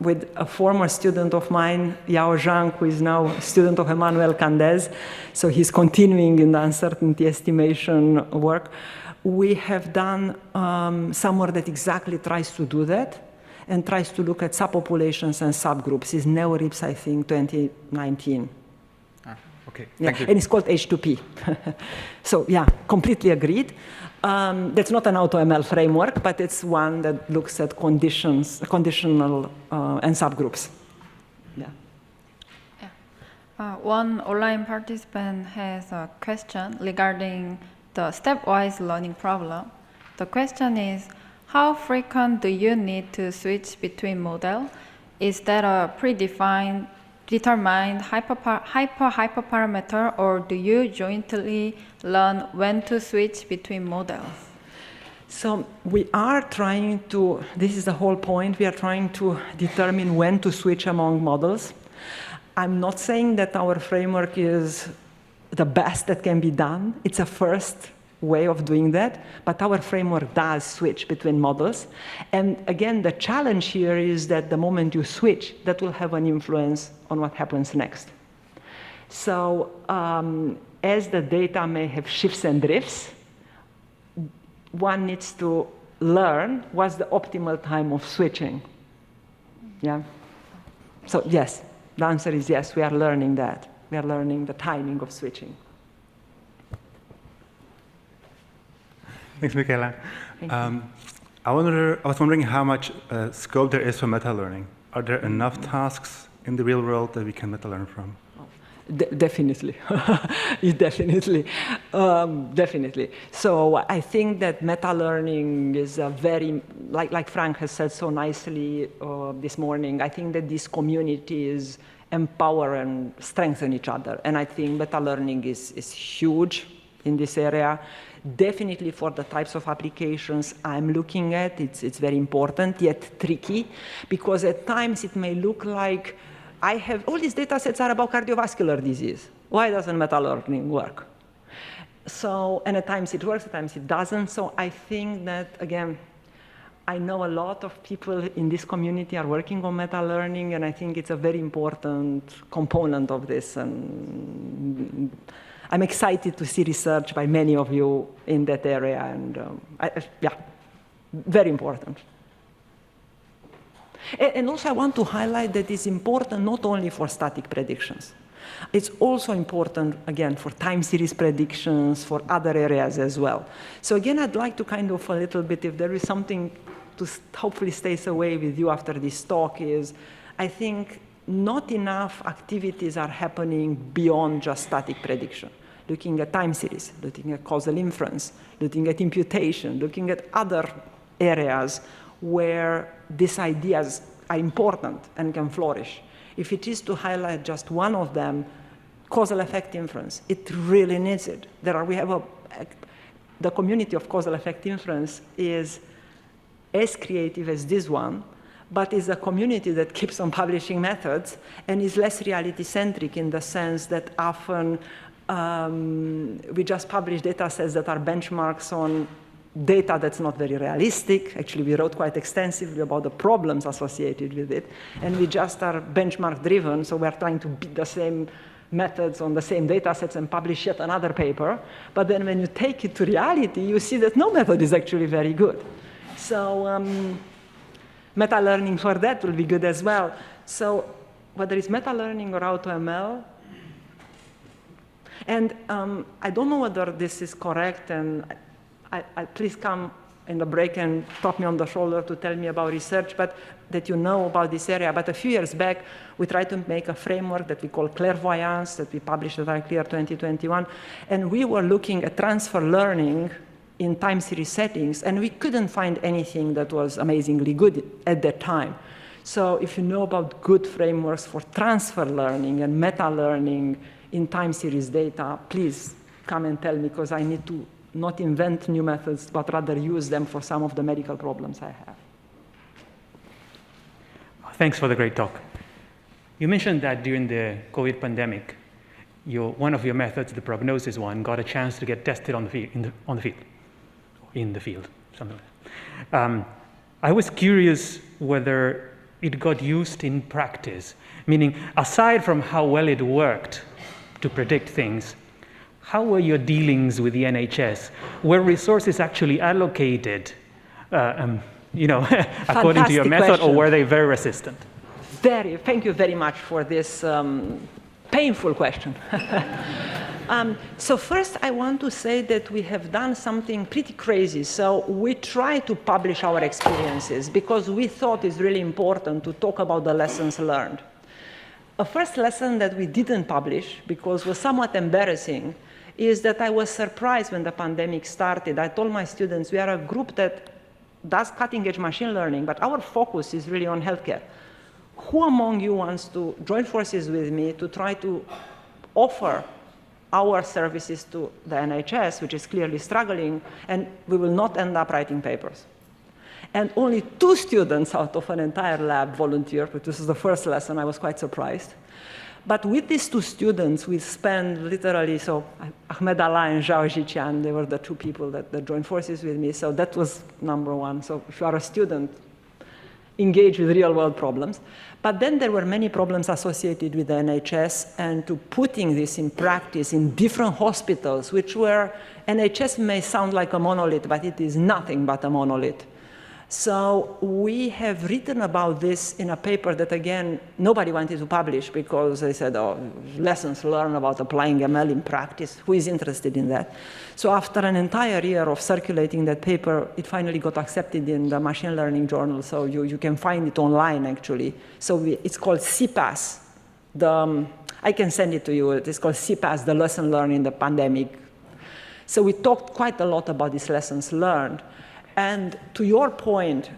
with a former student of mine, Yao Zhang, who is now a student of Emmanuel Candez, so he's continuing in the uncertainty estimation work, we have done some work that exactly tries to do that and tries to look at subpopulations and subgroups. It's NeoRIPS, I think, 2019. Okay, yeah, thank you. and it's called H2P. So yeah, completely agreed. That's not an AutoML framework, but it's one that looks at conditional and subgroups. Yeah. Yeah. One online participant has a question regarding the stepwise learning problem. The question is, how frequent do you need to switch between models? Is that a determined hyperparameter, or do you jointly learn when to switch between models? So we are trying to, this is the whole point, we are trying to determine when to switch among models. I'm not saying that our framework is the best that can be done. It's a first way of doing that, but our framework does switch between models. And again, the challenge here is that the moment you switch, that will have an influence on what happens next. So as the data may have shifts and drifts, one needs to learn what's the optimal time of switching. Yeah. So yes, the answer is yes, we are learning that. We are learning the timing of switching. Thanks, Mihaela. I was wondering how much scope there is for meta-learning. Are there enough tasks in the real world that we can meta-learn from? Definitely, definitely. So I think that meta-learning is a very, like Frank has said so nicely this morning, I think that these communities empower and strengthen each other. And I think meta-learning is huge in this area. Definitely for the types of applications I'm looking at, it's very important, yet tricky, because at times it may look like I have all these data sets are about cardiovascular disease. Why doesn't meta-learning work? So, and at times it works, at times it doesn't. So I think that, again, I know a lot of people in this community are working on meta-learning, and I think it's a very important component of this. And I'm excited to see research by many of you in that area, and yeah, very important. And also I want to highlight that it's important not only for static predictions. It's also important, again, for time series predictions, for other areas as well. So again, I'd like to kind of a little bit, if there is something to hopefully stays away with you after this talk, is I think not enough activities are happening beyond just static prediction. Looking at time series, looking at causal inference, looking at imputation, looking at other areas where these ideas are important and can flourish. If it is to highlight just one of them, causal effect inference, it really needs it. The community of causal effect inference is as creative as this one, but is a community that keeps on publishing methods and is less reality-centric in the sense that often we just publish data sets that are benchmarks on data that's not very realistic. Actually, we wrote quite extensively about the problems associated with it, and we just are benchmark driven, so we're trying to beat the same methods on the same data sets and publish yet another paper. But then when you take it to reality, you see that no method is actually very good. So meta-learning for that will be good as well. So whether it's meta-learning or AutoML, and I don't know whether this is correct, and please come in the break and tap me on the shoulder to tell me about research, but that you know about this area. But a few years back, we tried to make a framework that we call clairvoyance, that we published at iClear 2021, and we were looking at transfer learning in time series settings, and we couldn't find anything that was amazingly good at that time. So if you know about good frameworks for transfer learning and meta-learning in time series data, please come and tell me, because I need to not invent new methods, but rather use them for some of the medical problems I have. Thanks for the great talk. You mentioned that during the COVID pandemic, one of your methods, the prognosis one, got a chance to get tested on the field, something like that. I was curious whether it got used in practice, meaning aside from how well it worked to predict things, how were your dealings with the NHS? Were resources actually allocated, according to your method, or were they very resistant? Thank you very much for this painful question. So first, I want to say that we have done something pretty crazy. So we try to publish our experiences because we thought it's really important to talk about the lessons learned. A first lesson that we didn't publish, because it was somewhat embarrassing, is that I was surprised when the pandemic started. I told my students, we are a group that does cutting-edge machine learning, but our focus is really on healthcare. Who among you wants to join forces with me to try to offer our services to the NHS, which is clearly struggling, and we will not end up writing papers? And only 2 students out of an entire lab volunteered, but this is the first lesson. I was quite surprised. But with these 2 students, we spent literally, so Ahmed Allah and Zhao Zhiqian, they were the 2 people that joined forces with me. So that was number 1. So if you are a student, engage with real-world problems. But then there were many problems associated with the NHS and to putting this in practice in different hospitals, which were, NHS may sound like a monolith, but it is nothing but a monolith. So we have written about this in a paper that, again, nobody wanted to publish because they said, oh, lessons learned about applying ML in practice. Who is interested in that? So after an entire year of circulating that paper, it finally got accepted in the machine learning journal. So you can find it online, actually. So it's called CPAS. I can send it to you. It's called CPAS, the lesson learned in the pandemic. So we talked quite a lot about these lessons learned. And to your point,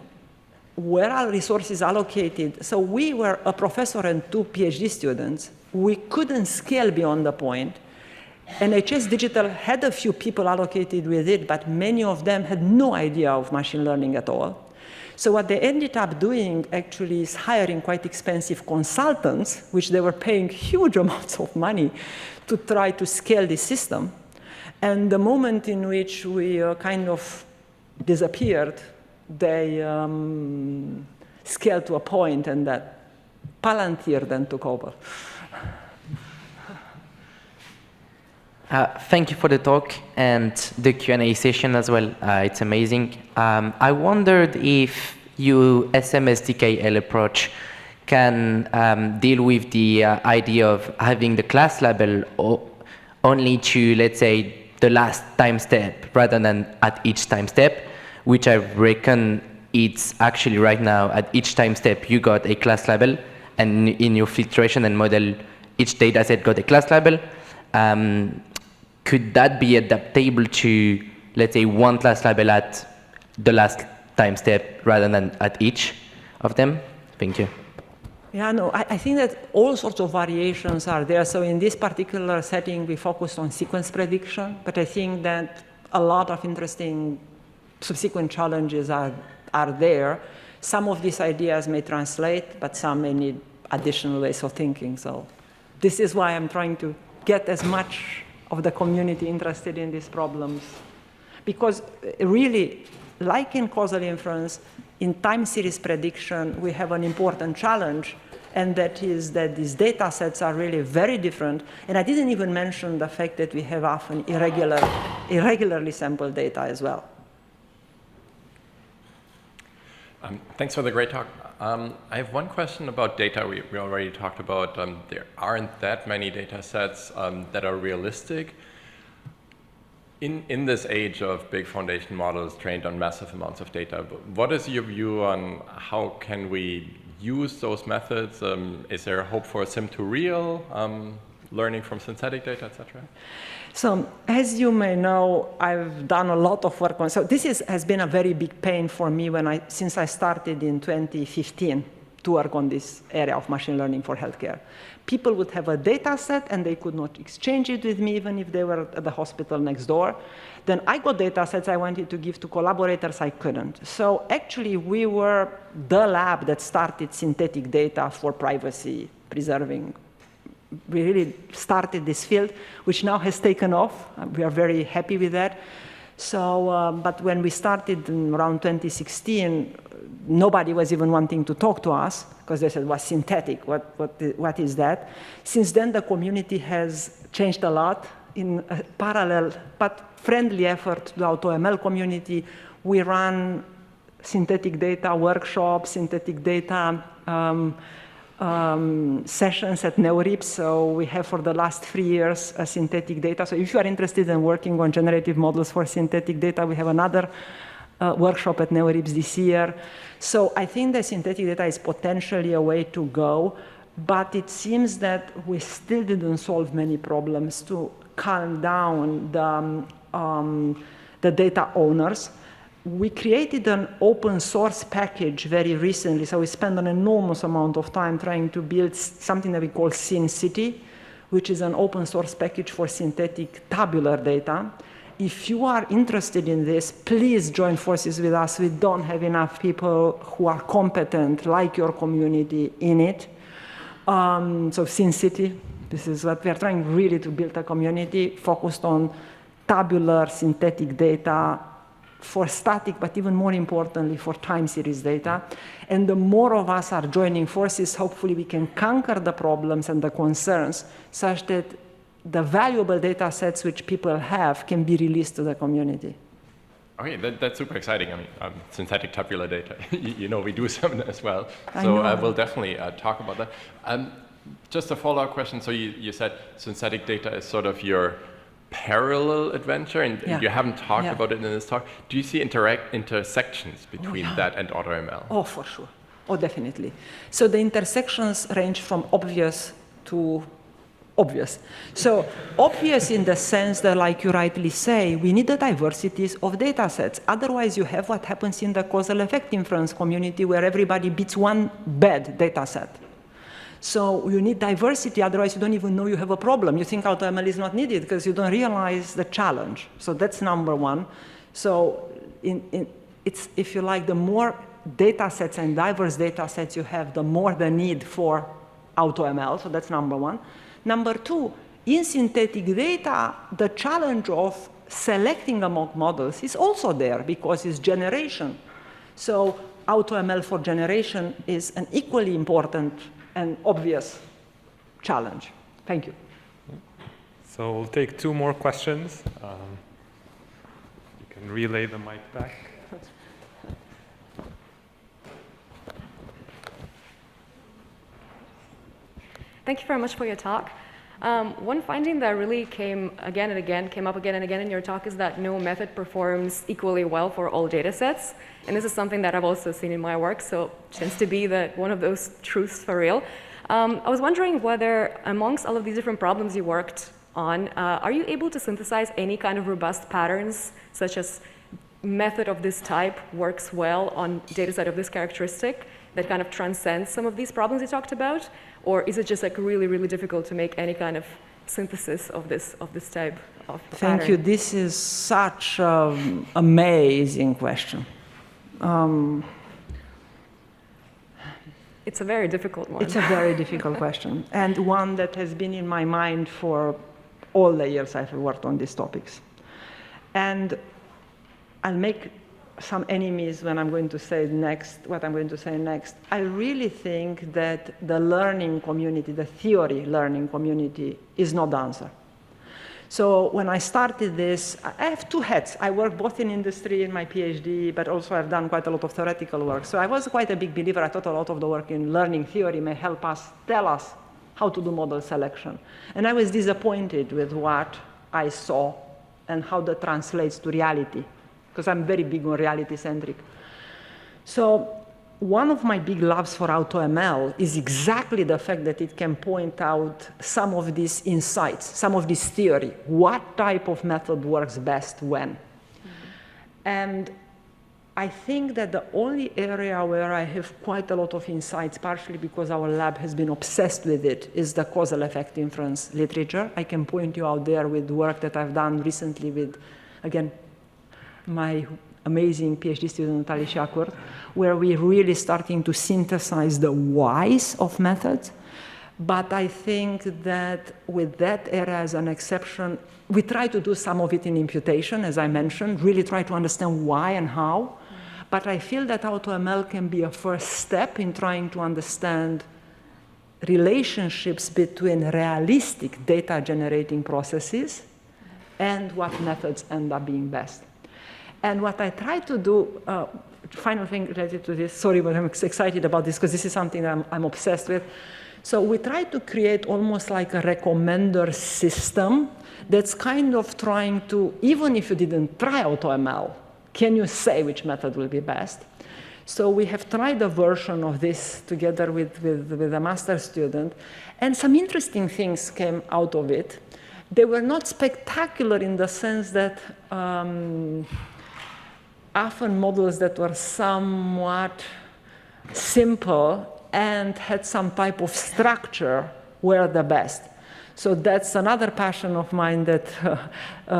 where are resources allocated? So we were a professor and 2 PhD students. We couldn't scale beyond the point. NHS Digital had a few people allocated with it, but many of them had no idea of machine learning at all. So what they ended up doing actually is hiring quite expensive consultants, which they were paying huge amounts of money to try to scale this system. And the moment in which we kind of disappeared, they scaled to a point, and that Palantir then took over. Thank you for the talk and the Q&A session as well. It's amazing. I wondered if your SMSDKL approach can deal with the idea of having the class label only to, let's say, the last time step rather than at each time step, which I reckon it's actually right now at each time step you got a class label, and in your filtration and model, each data set got a class label. Could that be adaptable to, let's say, one class label at the last time step rather than at each of them? Thank you. Yeah, no, I think that all sorts of variations are there. So in this particular setting, we focused on sequence prediction, but I think that a lot of interesting subsequent challenges are there. Some of these ideas may translate, but some may need additional ways of thinking. So this is why I'm trying to get as much of the community interested in these problems. Because really, like in causal inference, in time series prediction, we have an important challenge, and that is that these data sets are really very different. And I didn't even mention the fact that we have often irregularly sampled data as well. Thanks for the great talk. I have one question about data we already talked about. There aren't that many data sets that are realistic. In this age of big foundation models trained on massive amounts of data, what is your view on how can we use those methods? Is there hope for sim to real, learning from synthetic data, etc.? So as you may know, I've done a lot of work on, so this has been a very big pain for me since I started in 2015 to work on this area of machine learning for healthcare. People would have a data set and they could not exchange it with me even if they were at the hospital next door. Then I got data sets I wanted to give to collaborators, I couldn't. So actually we were the lab that started synthetic data for privacy preserving. We really started this field, which now has taken off. We are very happy with that. So, but when we started in around 2016, nobody was even wanting to talk to us because they said, "What's synthetic? What is that?" Since then, the community has changed a lot. In a parallel but friendly effort to the AutoML community, we run synthetic data workshops, synthetic data sessions at NeoRIPS. So we have for the last 3 years synthetic data. So if you are interested in working on generative models for synthetic data, we have another workshop at NeoRIPS this year. So I think that synthetic data is potentially a way to go, but it seems that we still didn't solve many problems to calm down the data owners. We created an open source package very recently, so we spent an enormous amount of time trying to build something that we call SynCity, which is an open source package for synthetic tabular data. If you are interested in this, please join forces with us. We don't have enough people who are competent, like your community, in it. So SynCity, this is what we are trying really to build a community focused on tabular synthetic data for static, but even more importantly, for time series data. And the more of us are joining forces, hopefully we can conquer the problems and the concerns such that the valuable data sets which people have can be released to the community. Okay, that's super exciting. I mean, synthetic tabular data, you know, we do some as well. So I will definitely talk about that. Just a follow-up question. So you said synthetic data is sort of your parallel adventure, and you haven't talked about it in this talk. Do you see intersections between that and AutoML? Oh, for sure. Oh, definitely. So the intersections range from obvious to obvious. So obvious in the sense that, like you rightly say, we need the diversities of data sets. Otherwise, you have what happens in the causal effect inference community where everybody beats one bad data set. So you need diversity, otherwise you don't even know you have a problem. You think AutoML is not needed because you don't realize the challenge. So that's number one. So it's, if you like, the more data sets and diverse data sets you have, the more the need for AutoML. So that's number one. Number two, in synthetic data, the challenge of selecting among models is also there because it's generation. So AutoML for generation is an equally important and obvious challenge. Thank you. So we'll take 2 more questions. You can relay the mic back. Thank you very much for your talk. One finding that really came up again and again in your talk is that no method performs equally well for all data sets. And this is something that I've also seen in my work, so it tends to be one of those truths for real. I was wondering whether amongst all of these different problems you worked on, are you able to synthesize any kind of robust patterns, such as method of this type works well on data set of this characteristic that kind of transcends some of these problems you talked about? Or is it just like really, really difficult to make any kind of synthesis of this type of pattern? Thank you. This is such an amazing question. It's a very difficult one. It's a very difficult question, and one that has been in my mind for all the years I've worked on these topics. And I'll make some enemies when I'm going to say next, what I'm going to say next. I really think that the learning community, the theory learning community, is not the answer. So when I started this, I have 2 hats. I work both in industry in my PhD, but also I've done quite a lot of theoretical work. So I was quite a big believer. I thought a lot of the work in learning theory may help us, tell us how to do model selection. And I was disappointed with what I saw and how that translates to reality, because I'm very big on reality-centric. So one of my big loves for AutoML is exactly the fact that it can point out some of these insights, some of this theory. What type of method works best when? And I think that the only area where I have quite a lot of insights, partially because our lab has been obsessed with it, is the causal effect inference literature. I can point you out there with work that I've done recently with, again, my amazing PhD student, Natalia Schaar, where we're really starting to synthesize the whys of methods. But I think that with that area as an exception, we try to do some of it in imputation, as I mentioned, really try to understand why and how. But I feel that AutoML can be a first step in trying to understand relationships between realistic data-generating processes and what methods end up being best. And what I try to do, final thing related to this, sorry, but I'm excited about this because this is something that I'm obsessed with. So we try to create almost like a recommender system that's kind of trying to, even if you didn't try AutoML, can you say which method will be best? So we have tried a version of this together with a master student, and some interesting things came out of it. They were not spectacular in the sense that often models that were somewhat simple and had some type of structure were the best. So that's another passion of mine that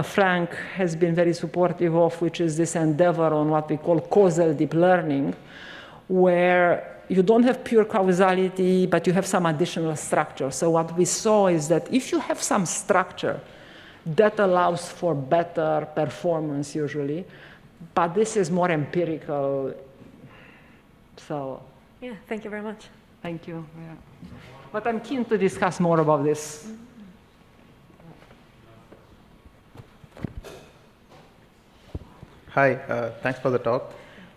Frank has been very supportive of, which is this endeavor on what we call causal deep learning, where you don't have pure causality, but you have some additional structure. So what we saw is that if you have some structure, that allows for better performance usually, but this is more empirical. So yeah, thank you very much. Thank you. Yeah. But I'm keen to discuss more about this. Hi, thanks for the talk.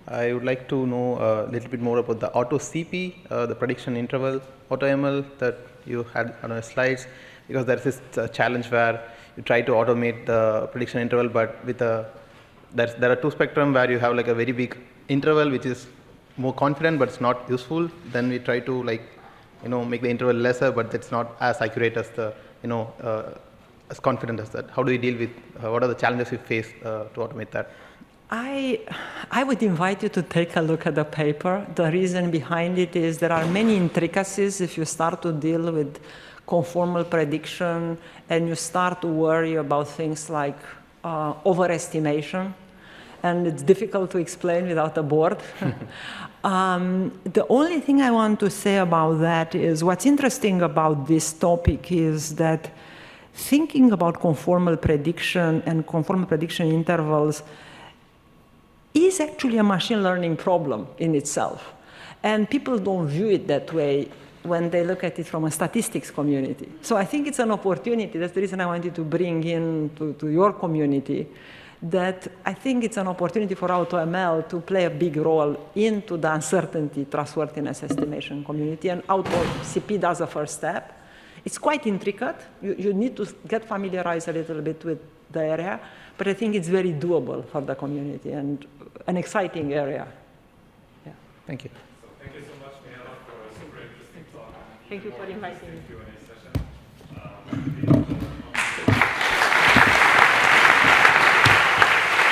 I would like to know a little bit more about the AutoCP, the prediction interval AutoML that you had on your slides, because there's this challenge where you try to automate the prediction interval, but with there are 2 spectrum where you have like a very big interval which is more confident but it's not useful. Then we try to make the interval lesser, but it's not as accurate as the as confident as that. How do you deal with what are the challenges you face to automate that? I would invite you to take a look at the paper. The reason behind it is there are many intricacies if you start to deal with conformal prediction and you start to worry about things like overestimation. And it's difficult to explain without a board. The only thing I want to say about that is what's interesting about this topic is that thinking about conformal prediction and conformal prediction intervals is actually a machine learning problem in itself. And people don't view it that way when they look at it from a statistics community. So I think it's an opportunity. That's the reason I wanted to bring in to your community, that I think it's an opportunity for AutoML to play a big role into the uncertainty trustworthiness estimation community. And AutoCP does a first step. It's quite intricate. You need to get familiarized a little bit with the area, but I think it's very doable for the community and an exciting area. Yeah. Thank you. So thank you so much, Mihaela, for a super interesting talk. Thank you for inviting me. Q&A session.